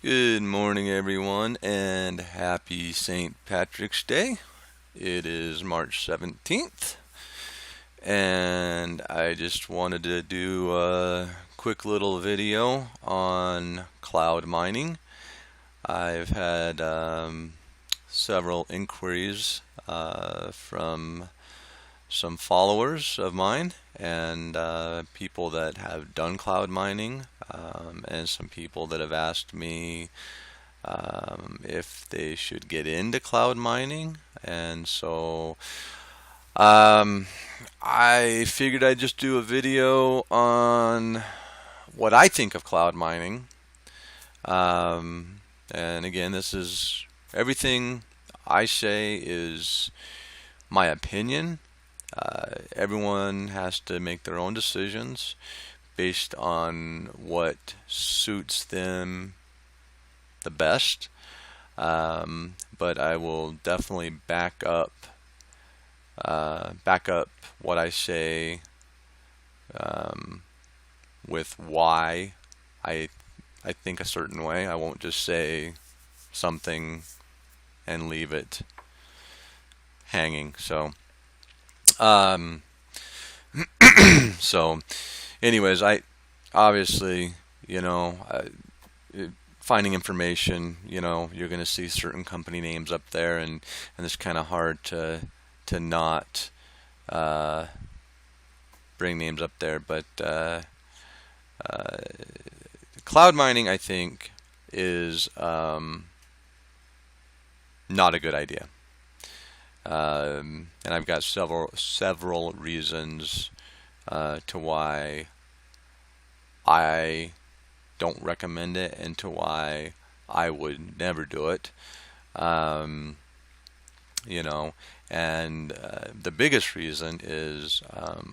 Good morning, everyone, and happy St. Patrick's Day. It is March 17th, and I just wanted to do a quick little video on cloud mining. I've had several inquiries from some followers of mine and people that have done cloud mining, and some people that have asked me if they should get into cloud mining. And so I figured I'd just do a video on what I think of cloud mining. And again, this is everything I say is my opinion. Everyone has to make their own decisions based on what suits them the best. But I will definitely back up what I say with why I think a certain way. I won't just say something and leave it hanging. Um, so, anyways, I obviously, finding information, you're going to see certain company names up there, and it's kind of hard to not bring names up there. But cloud mining, I think, is not a good idea. And I've got several reasons to why I don't recommend it and to why I would never do it. And the biggest reason is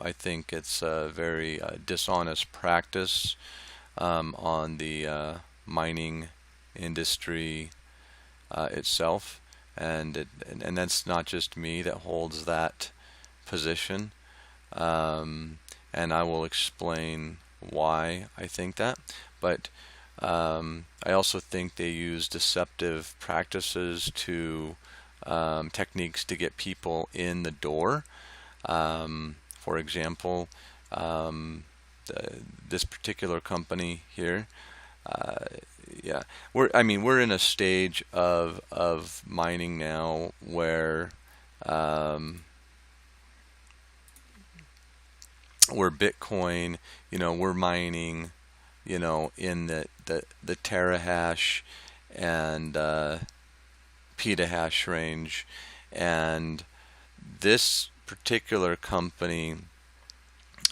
I think it's a very dishonest practice on the mining industry itself. And that's not just me that holds that position, and I will explain why I think that. But I also think they use deceptive practices to techniques to get people in the door. For example, this particular company here. Yeah, we're in a stage of mining now where Bitcoin, we're mining, in the terahash and petahash range, and this particular company,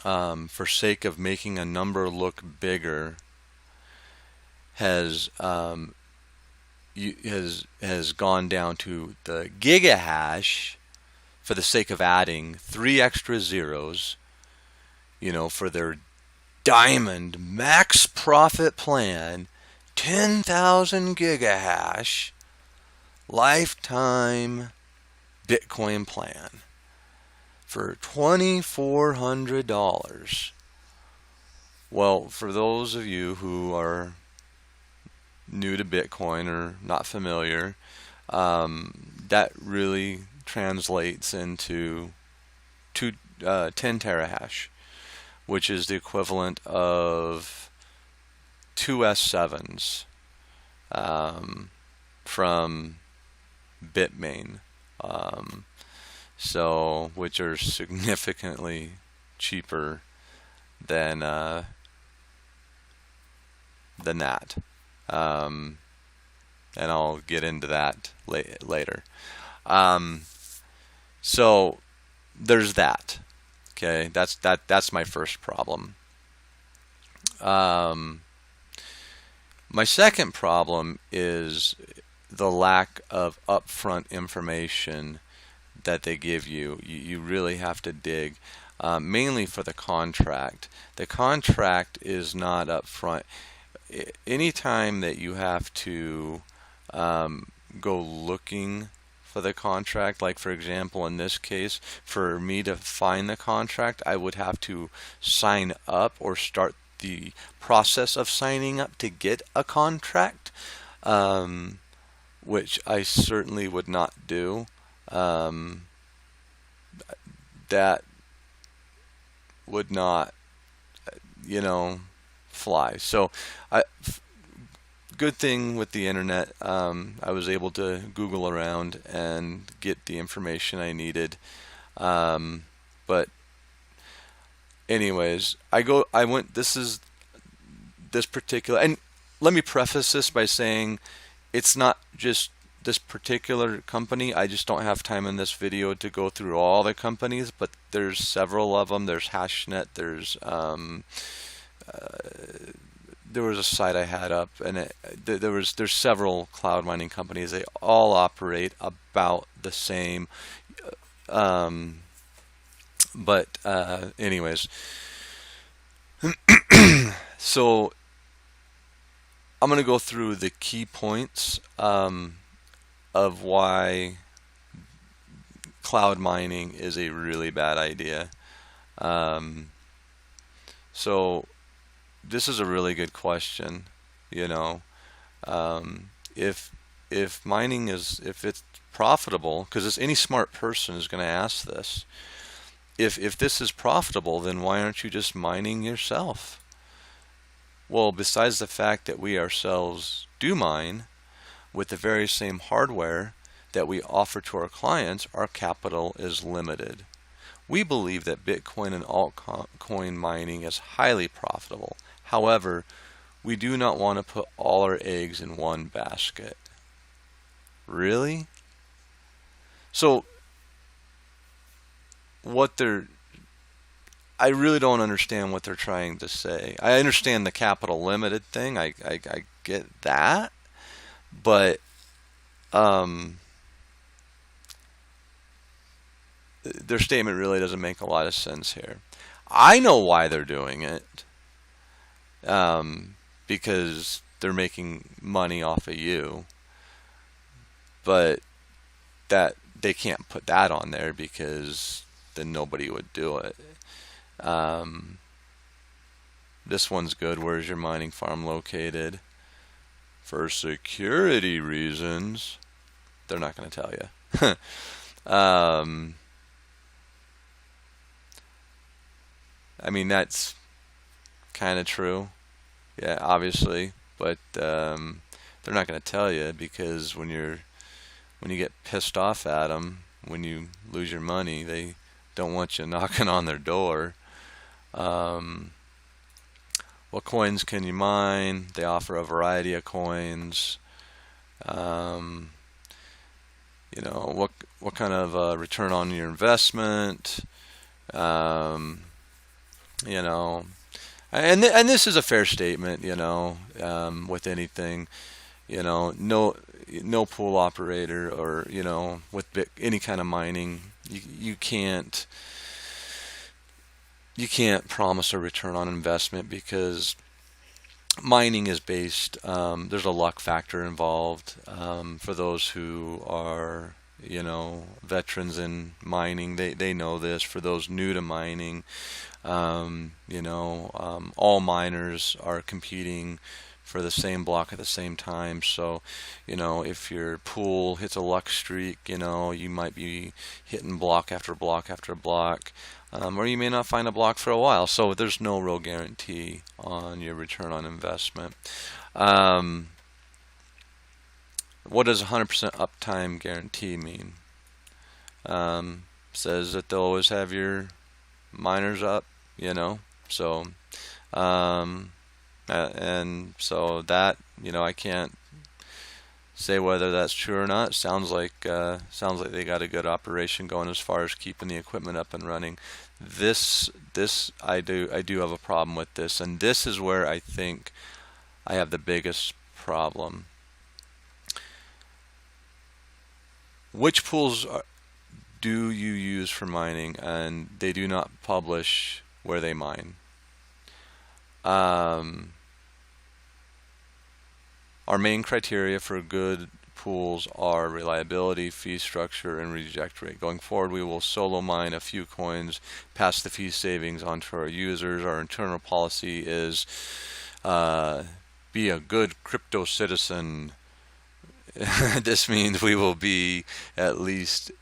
for sake of making a number look bigger, has gone down to the gigahash for the sake of adding 3 extra zeros, for their diamond max profit plan, 10,000 gigahash lifetime Bitcoin plan for $2,400. Well, for those of you who are new to Bitcoin or not familiar, that really translates into 10 terahash, which is the equivalent of 2 S7s from Bitmain, which are significantly cheaper than that. And I'll get into that later. So there's that. Okay, that's my first problem. My second problem is the lack of upfront information that they give you. You really have to dig, mainly for the contract. The contract is not upfront. Anytime that you have to go looking for the contract, like for example in this case, for me to find the contract, I would have to sign up or start the process of signing up to get a contract. um, which I certainly would not do. Um, that would not, you know, fly. So, I, good thing with the internet, I was able to Google around and get the information I needed. But anyways, I went, this particular, and let me preface this by saying it's not just this particular company. I just don't have time in this video to go through all the companies, but there's several of them. There's HashNet, there was a site I had up, and there's several cloud mining companies. They all operate about the same. Um, but anyways, so I'm going to go through the key points of why cloud mining is a really bad idea. Um, so this is a really good question. You know, if mining if it's profitable, because any smart person is going to ask this. If this is profitable, then why aren't you just mining yourself? Well, besides the fact that we ourselves do mine with the very same hardware that we offer to our clients, our capital is limited. We believe that Bitcoin and altcoin mining is highly profitable. However, we do not want to put all our eggs in one basket. Really? So, I really don't understand what they're trying to say. I understand the capital limited thing. I get that. But their statement really doesn't make a lot of sense here. I know why they're doing it. Because they're making money off of you. But that they can't put that on there because then nobody would do it. This one's good. Where's your mining farm located? For security reasons, they're not going to tell you. I mean, that's kind of true. Yeah, obviously. But they're not going to tell you because when you get pissed off at them, when you lose your money, they don't want you knocking on their door. What coins can you mine? They offer a variety of coins. You know, what kind of return on your investment? You know, and this is a fair statement. You know, with anything, you know, no pool operator or with any kind of mining, you can't promise a return on investment because mining is based, there's a luck factor involved. For those who are, veterans in mining, they know this. For those new to mining, all miners are competing for the same block at the same time. So, if your pool hits a luck streak, you might be hitting block after block after block. Or you may not find a block for a while. So there's no real guarantee on your return on investment. What does 100% uptime guarantee mean? Says that they'll always have your miners up, So, and so that, I can't say whether that's true or not. Sounds like they got a good operation going as far as keeping the equipment up and running. This I do have a problem with this, and this is where I think I have the biggest problem. Which pools do you use for mining? And they do not publish where they mine. Our main criteria for good pools are reliability, fee structure, and reject rate. Going forward, we will solo mine a few coins, pass the fee savings on to our users. Our internal policy is be a good crypto citizen. This means we will be at least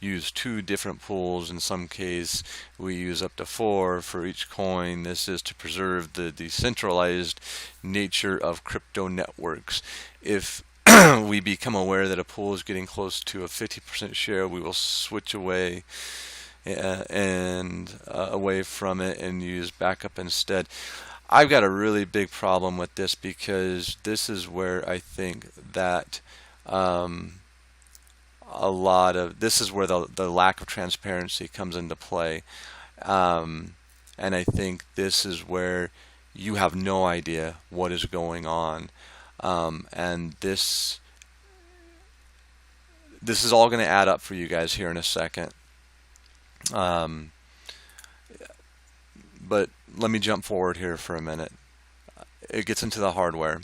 use two different pools. In some case, we use up to four for each coin. This is to preserve the decentralized nature of crypto networks. If we become aware that a pool is getting close to a 50% share, we will switch away and away from it and use backup instead. I've got a really big problem with this because this is where I think that this is where the lack of transparency comes into play. And I think this is where you have no idea what is going on. And this is all going to add up for you guys here in a second. But let me jump forward here for a minute. It gets into the hardware.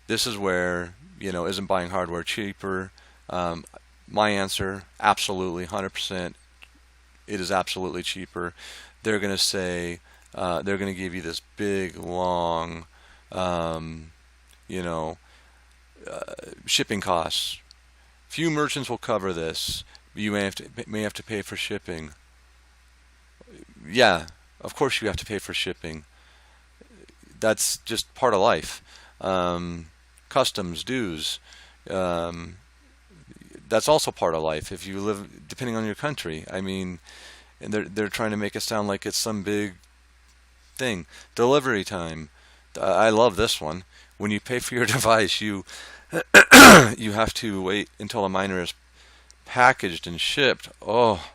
This is where, isn't buying hardware cheaper? My answer, absolutely, 100%. It is absolutely cheaper. They're going to say, they're going to give you this big, long, shipping costs. Few merchants will cover this. You may have to pay for shipping. Yeah, of course you have to pay for shipping. That's just part of life. Customs, dues. That's also part of life. If you live, depending on your country, I mean, and they're trying to make it sound like it's some big thing. Delivery time. I love this one. When you pay for your device, you you have to wait until a miner is packaged and shipped. Oh,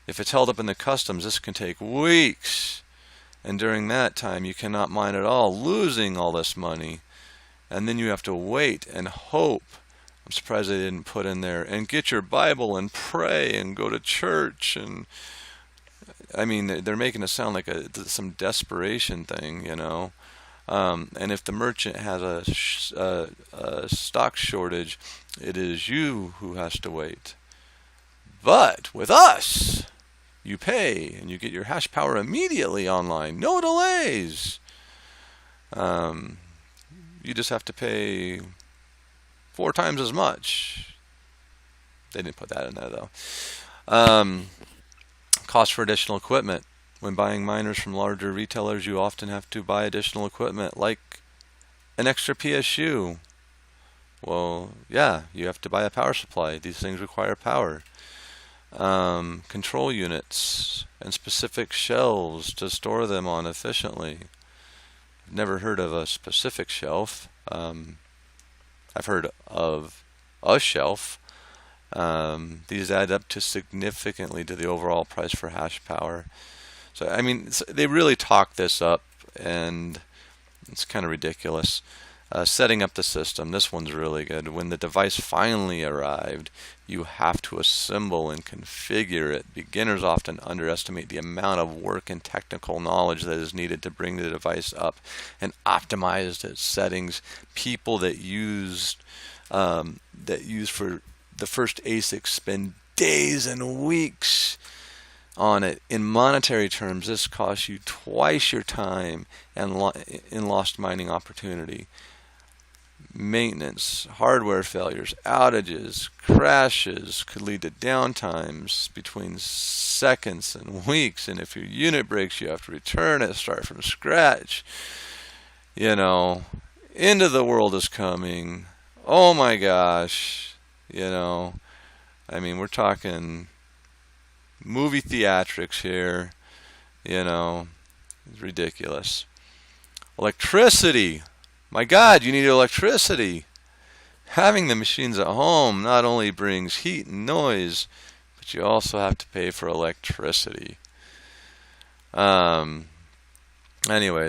if it's held up in the customs, this can take weeks. And during that time, you cannot mine at all, losing all this money. And then you have to wait and hope. I'm surprised they didn't put in there, and get your Bible and pray and go to church. And I mean, they're making it sound like some desperation thing, And if the merchant has a stock shortage, it is you who has to wait. But with us, you pay and you get your hash power immediately online, no delays. You just have to pay 4 times as much. They didn't put that in there though. Cost for additional equipment. When buying miners from larger retailers, you often have to buy additional equipment like an extra PSU. Well, yeah, you have to buy a power supply. These things require power. Control units and specific shelves to store them on efficiently. I've never heard of a specific shelf. I've heard of a shelf. These add up to significantly to the overall price for hash power. So, I mean, they really talk this up, and it's kind of ridiculous. Setting up the system, this one's really good. When the device finally arrived, you have to assemble and configure it. Beginners often underestimate the amount of work and technical knowledge that is needed to bring the device up and optimize its settings. People that use for the first ASIC spend days and weeks on it. In monetary terms, this costs you twice your time and in lost mining opportunity. Maintenance, hardware failures, outages, crashes could lead to downtimes between seconds and weeks. And if your unit breaks, you have to return it, start from scratch. End of the world is coming. Oh my gosh. I mean, we're talking movie theatrics here. It's ridiculous. Electricity. My God, you need electricity. Having the machines at home not only brings heat and noise, but you also have to pay for electricity. Anyway,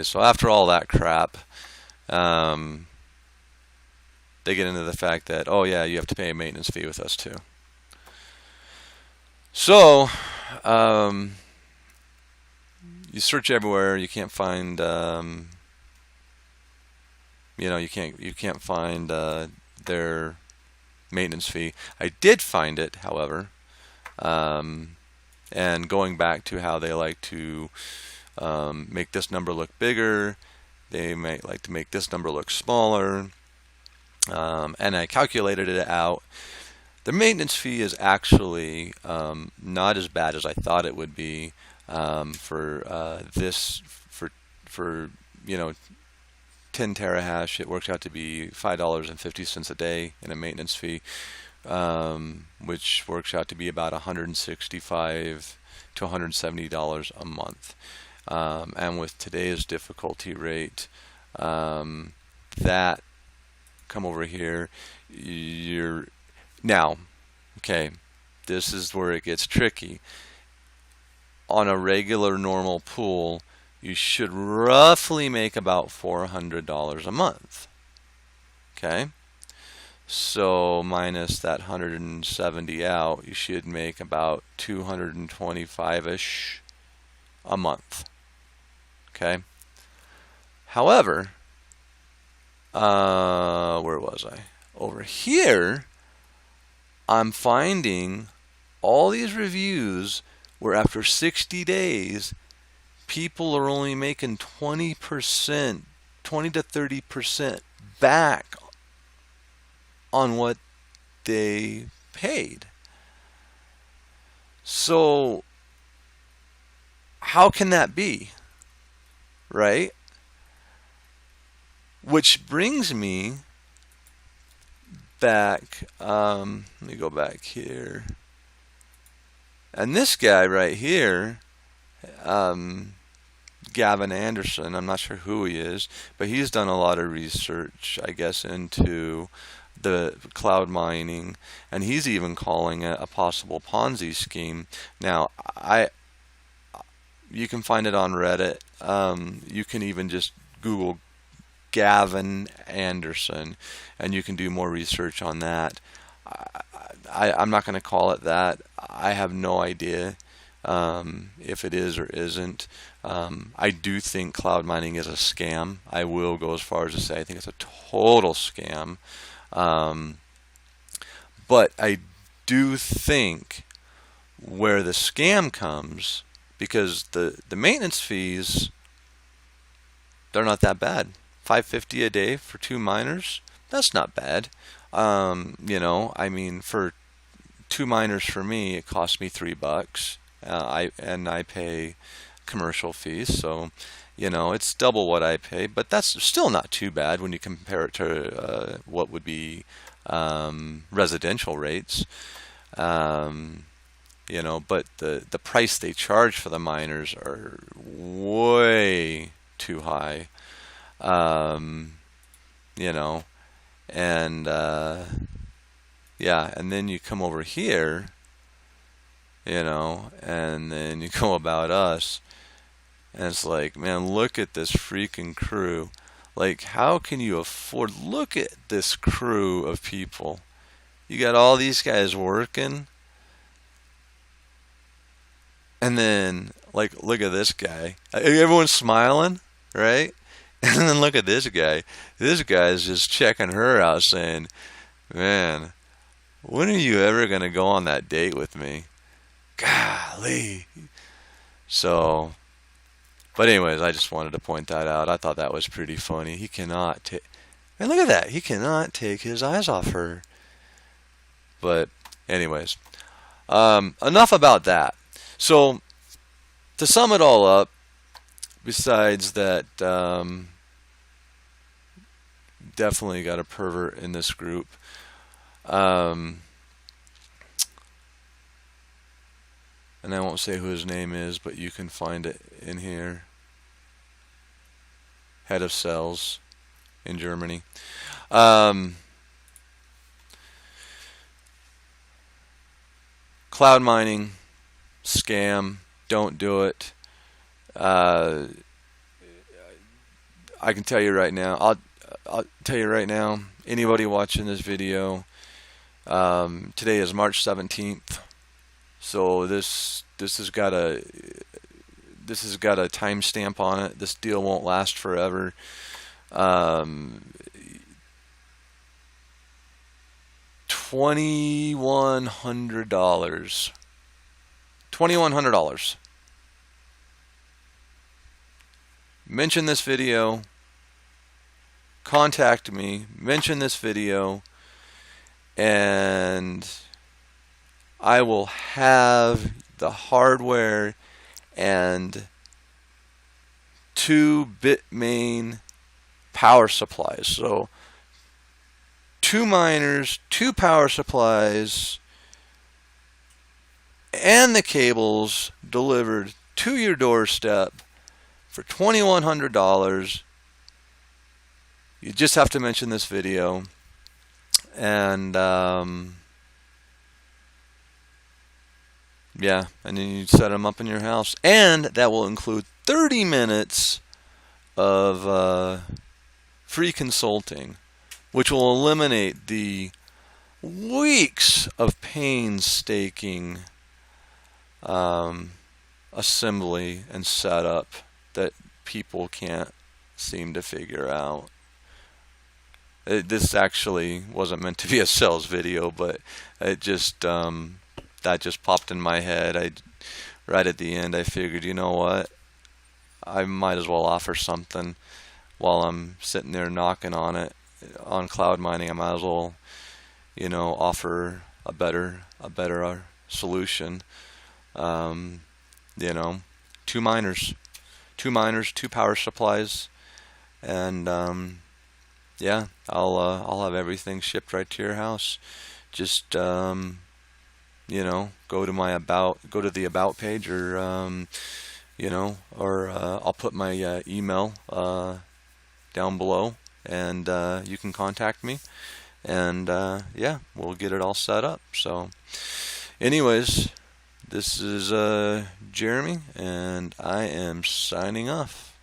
so after all that crap, they get into the fact that, oh yeah, you have to pay a maintenance fee with us too. So, you search everywhere, you can't find, you can't find their maintenance fee. I did find it, however, and going back to how they like to make this number look bigger they may like to make this number look smaller. And I calculated it out. The maintenance fee is actually not as bad as I thought it would be for this for 10 terahash. It works out to be $5.50 a day in a maintenance fee, which works out to be about $165 to $170 a month. And with today's difficulty rate, that come over here, you're now, okay, this is where it gets tricky. On a regular normal pool, you should roughly make about $400 a month. Okay, so minus that 170 out, you should make about 225-ish a month. Okay, however, where was I? Over here, I'm finding all these reviews where after 60 days, people are only making 20%, 20 to 30% back on what they paid. So, how can that be? Right? Which brings me back, let me go back here. And this guy right here, Gavin Anderson, I'm not sure who he is, but he's done a lot of research, I guess, into the cloud mining, and he's even calling it a possible Ponzi scheme. Now, you can find it on Reddit. You can even just Google Gavin Anderson, and you can do more research on that. I'm not going to call it that. I have no idea if it is or isn't. I do think cloud mining is a scam. I will go as far as to say I think it's a total scam. But I do think where the scam comes, because the maintenance fees, they're not that bad. $5.50 a day for 2 miners, that's not bad. I mean, for 2 miners for me, it cost me $3. I pay commercial fees, so it's double what I pay, but that's still not too bad when you compare it to what would be residential rates. But the price they charge for the miners are way too high. And and then you come over here, and then you go about us, and it's like, man, look at this freaking crew. Like, how can you afford, look at this crew of people. You got all these guys working, and then, like, look at this guy. Everyone's smiling, right? And then look at this guy. This guy's just checking her out saying, man, when are you ever going to go on that date with me? Golly. So, but anyways, I just wanted to point that out. I thought that was pretty funny. He cannot take, and look at that. He cannot take his eyes off her. But anyways, enough about that. So, to sum it all up, besides that, definitely got a pervert in this group. And I won't say who his name is, but you can find it in here. Head of sales in Germany. Cloud mining, scam, don't do it. I can tell you right now, I'll tell you right now, anybody watching this video, today is March 17th, so this has got a timestamp on it. This deal won't last forever. $2,100. $2,100. Mention this video, contact me, mention this video, and I will have the hardware and 2-bit main power supplies. So 2 miners, 2 power supplies, and the cables delivered to your doorstep for $2,100. You just have to mention this video, and yeah, and then you set them up in your house, and that will include 30 minutes of free consulting, which will eliminate the weeks of painstaking assembly and setup that people can't seem to figure out. This actually wasn't meant to be a sales video, but it just that just popped in my head. Right at the end, I figured, you know what, I might as well offer something while I'm sitting there knocking on it on cloud mining. I might as well, offer a better solution. 2 miners, 2 power supplies, and yeah, I'll have everything shipped right to your house. Just go to the about page, or I'll put my email down below, and you can contact me, and yeah, we'll get it all set up. So anyways, this is Jeremy, and I am signing off.